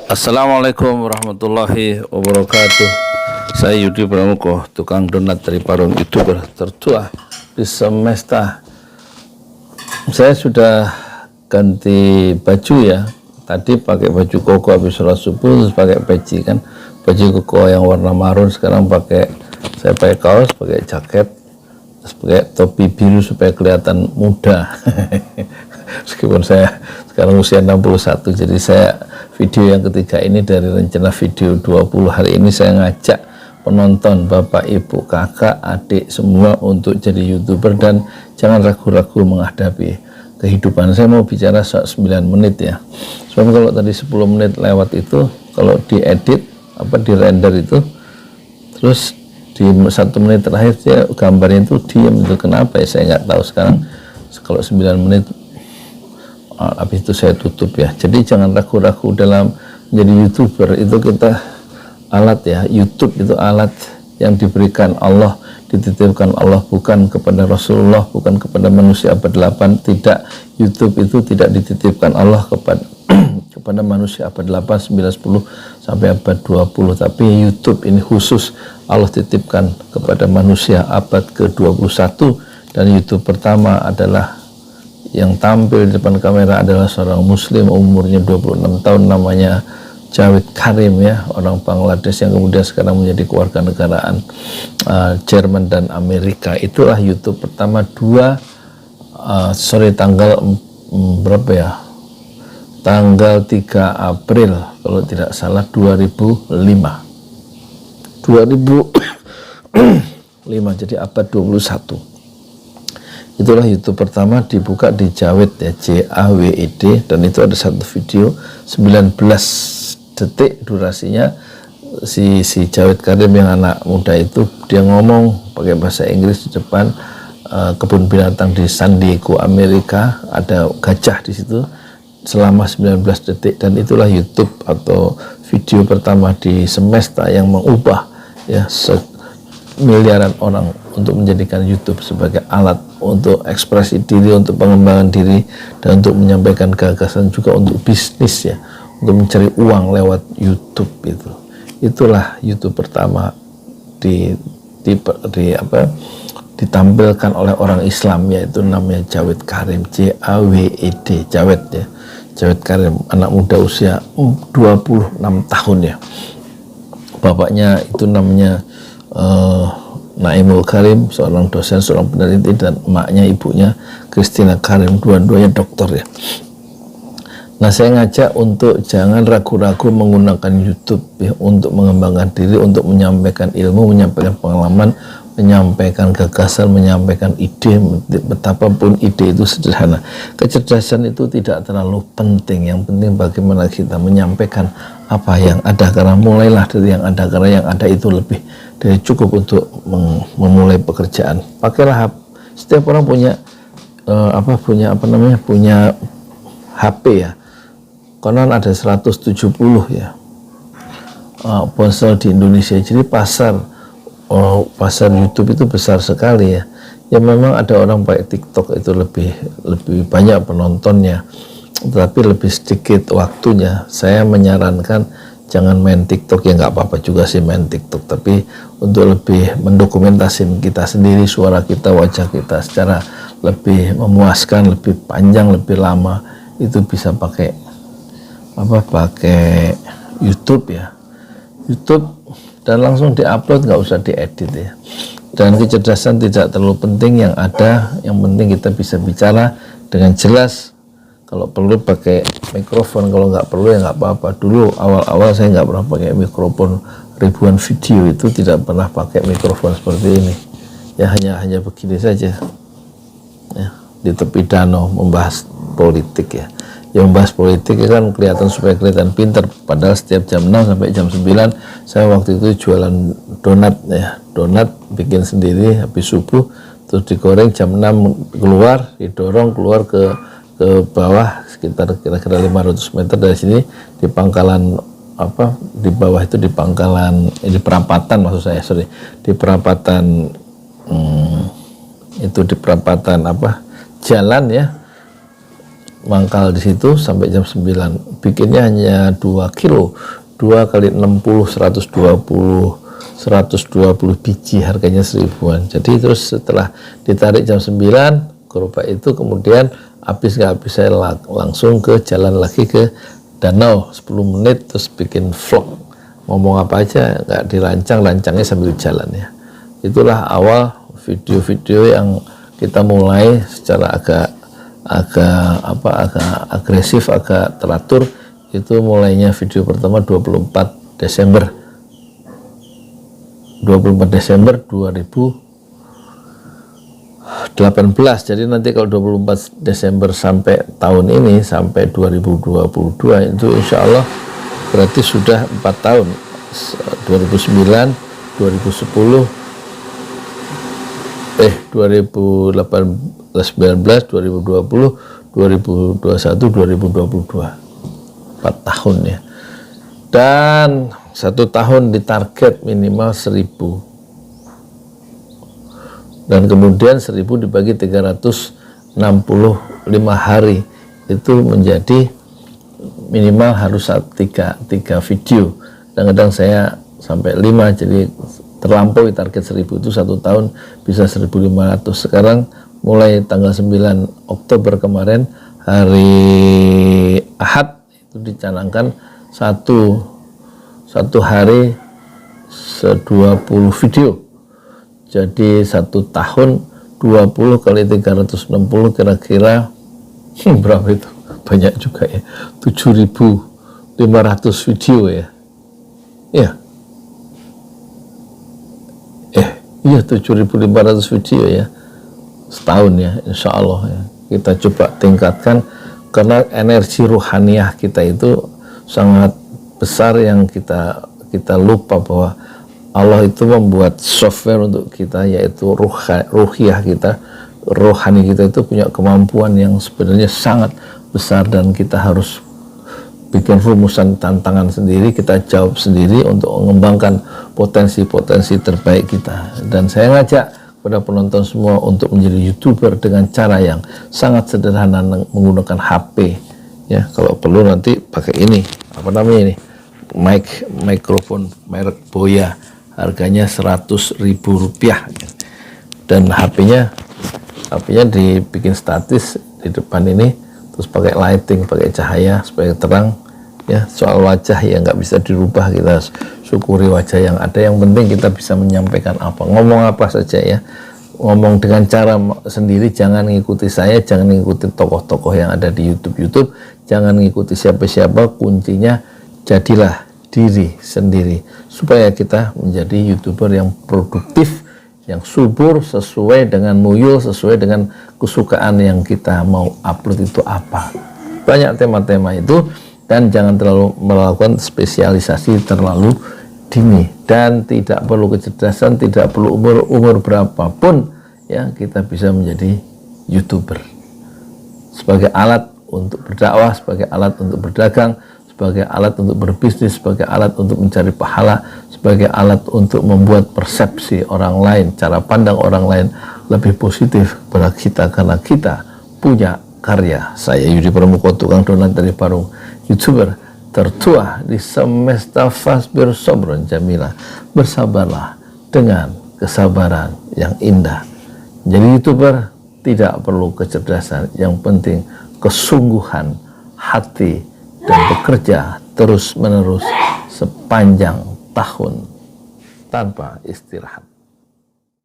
Assalamualaikum warahmatullahi wabarakatuh. Saya Yudi Pramuko, tukang donat dari Parung, YouTuber tertua di semesta. Saya sudah ganti baju ya. Tadi pakai baju koko habis sholat subuh, terus pakai peci kan, baju koko yang warna marun. Sekarang saya pakai kaos, pakai jaket, terus pakai topi biru supaya kelihatan muda. Meskipun saya sekarang usia 61, jadi saya video yang ketiga ini dari rencana video 20 hari ini. Saya ngajak penonton, bapak, ibu, kakak, adik semua untuk jadi YouTuber dan jangan ragu-ragu menghadapi kehidupan. Saya mau bicara 9 menit ya. Sebab kalau tadi 10 menit lewat itu, kalau diedit di render itu, terus di 1 menit terakhir dia gambarnya itu diam. Itu kenapa ya, saya nggak tahu. Sekarang kalau 9 menit habis itu saya tutup ya. Jadi jangan ragu-ragu dalam menjadi YouTuber. Itu kita alat ya. YouTube itu alat yang diberikan Allah, dititipkan Allah, bukan kepada Rasulullah, bukan kepada manusia abad 8. Tidak, YouTube itu tidak dititipkan Allah kepada manusia abad 8, 9, 10 sampai abad 20. Tapi YouTube ini khusus Allah titipkan kepada manusia abad ke-21. Dan YouTube pertama adalah yang tampil di depan kamera adalah seorang muslim, umurnya 26 tahun, namanya Jawed Karim ya, orang Bangladesh yang kemudian sekarang menjadi kewarganegaraan Jerman dan Amerika. Itulah YouTube pertama tanggal berapa ya, tanggal 3 April kalau tidak salah 2005, jadi abad 21. Itulah YouTube pertama dibuka di Jawed ya, Jawed, dan itu ada satu video 19 detik durasinya. Si Jawed Karim yang anak muda itu, dia ngomong pakai bahasa Inggris di depan kebun binatang di San Diego, Amerika. Ada gajah di situ selama 19 detik, dan itulah YouTube atau video pertama di semesta yang mengubah ya miliaran orang untuk menjadikan YouTube sebagai alat untuk ekspresi diri, untuk pengembangan diri, dan untuk menyampaikan gagasan, juga untuk bisnis ya, untuk mencari uang lewat YouTube. Itulah YouTube pertama ditampilkan oleh orang Islam, yaitu namanya Jawed Karim, Jawed, Jawed ya, Jawed Karim, anak muda usia 26 tahun ya. Bapaknya itu namanya Naimul Karim, seorang dosen, seorang peneliti, dan emaknya, ibunya Christina Karim, dua-duanya dokter ya. Nah, saya ngajak untuk jangan ragu-ragu menggunakan YouTube ya, untuk mengembangkan diri, untuk menyampaikan ilmu, menyampaikan pengalaman, menyampaikan gagasan, menyampaikan ide. Betapapun ide itu sederhana, kecerdasan itu tidak terlalu penting. Yang penting bagaimana kita menyampaikan apa yang ada, karena mulailah dari yang ada, karena yang ada itu lebih dari cukup untuk memulai pekerjaan. Pakailah setiap orang punya punya HP ya. Konon ada 170 ya ponsel di Indonesia. Jadi pasar YouTube itu besar sekali ya. Ya memang ada orang pakai TikTok itu lebih banyak penontonnya, tetapi lebih sedikit waktunya. Saya menyarankan jangan main TikTok ya, nggak apa-apa juga sih main TikTok, tapi untuk lebih mendokumentasin kita sendiri, suara kita, wajah kita secara lebih memuaskan, lebih panjang, lebih lama, itu bisa pakai YouTube ya, YouTube, dan langsung diupload, nggak usah diedit ya. Dan kecerdasan tidak terlalu penting, yang penting kita bisa bicara dengan jelas. Kalau perlu pakai mikrofon, kalau nggak perlu ya nggak apa-apa. Dulu awal-awal saya nggak pernah pakai mikrofon, ribuan video itu tidak pernah pakai mikrofon seperti ini ya, hanya begini saja ya, di tepi danau membahas politik ya. Yang membahas politik ya kan kelihatan, supaya kelihatan pintar, padahal setiap jam 6 sampai jam 9 saya waktu itu jualan donat ya, donat bikin sendiri habis subuh, terus digoreng, jam 6 keluar, didorong keluar ke bawah sekitar kira-kira 500 meter dari sini, di pangkalan di bawah itu, di pangkalan di perapatan di perapatan itu, di perapatan jalan ya, mangkal di situ sampai jam 9. Bikinnya hanya 2 kilo, 2 kali 60, 120 biji, harganya 1000-an. Jadi terus setelah ditarik jam 9, gerobak itu kemudian habis nggak habis saya langsung ke jalan lagi ke danau 10 menit, terus bikin vlog, ngomong apa aja nggak dirancang, lancangnya sambil jalan ya. Itulah awal video-video yang kita mulai secara agak agresif, agak teratur. Itu mulainya video pertama 24 Desember 2018. Jadi nanti kalau 24 Desember sampai tahun ini, sampai 2022, itu insya Allah berarti sudah 4 tahun. 2009, 2010, 2018, 2019, 2020, 2021, 2022. 4 tahun ya. Dan 1 tahun ditarget minimal 1000. Dan kemudian 1000 dibagi 365 hari, itu menjadi minimal harus 3 video. Kadang-kadang saya sampai 5, jadi terlampaui target 1000 itu 1 tahun bisa 1500. Sekarang mulai tanggal 9 Oktober kemarin, hari Ahad, itu dicanangkan satu hari 20 video. Jadi 1 tahun 20 kali 360 kira-kira berapa itu? Banyak juga ya, 7.500 video ya. Iya 7.500 video ya setahun ya, insya Allah ya. Kita coba tingkatkan, karena energi ruhaniah kita itu sangat besar yang kita lupa bahwa Allah itu membuat software untuk kita, yaitu ruhiyah kita, rohani kita itu punya kemampuan yang sebenarnya sangat besar, dan kita harus bikin rumusan tantangan sendiri, kita jawab sendiri untuk mengembangkan potensi-potensi terbaik kita. Dan saya ngajak kepada penonton semua untuk menjadi YouTuber dengan cara yang sangat sederhana, menggunakan HP ya. Kalau perlu nanti pakai ini, apa namanya ini, mikrofon merek Boya, harganya Rp100.000, dan HP-nya dibikin statis di depan ini, terus pakai lighting, pakai cahaya supaya terang ya. Soal wajah ya nggak bisa dirubah, kita syukuri wajah yang ada, yang penting kita bisa menyampaikan apa, ngomong apa saja ya, ngomong dengan cara sendiri, jangan ngikuti saya, jangan ngikuti tokoh-tokoh yang ada di YouTube, jangan ngikuti siapa-siapa, kuncinya jadilah diri sendiri supaya kita menjadi YouTuber yang produktif, yang subur, sesuai dengan muyul, sesuai dengan kesukaan yang kita mau upload itu apa. Banyak tema-tema itu, dan jangan terlalu melakukan spesialisasi terlalu dini, dan tidak perlu kecerdasan, tidak perlu umur berapapun ya, kita bisa menjadi YouTuber sebagai alat untuk berdakwah, sebagai alat untuk berdagang, sebagai alat untuk berbisnis, sebagai alat untuk mencari pahala, sebagai alat untuk membuat persepsi orang lain, cara pandang orang lain lebih positif kepada kita, karena kita punya karya. Saya Yudi Pramuko, tukang donat dari Parung, YouTuber tertua di semesta. Fasbir sobron jamila, bersabarlah dengan kesabaran yang indah. Jadi YouTuber tidak perlu kecerdasan, yang penting kesungguhan hati, dan bekerja terus-menerus sepanjang tahun tanpa istirahat.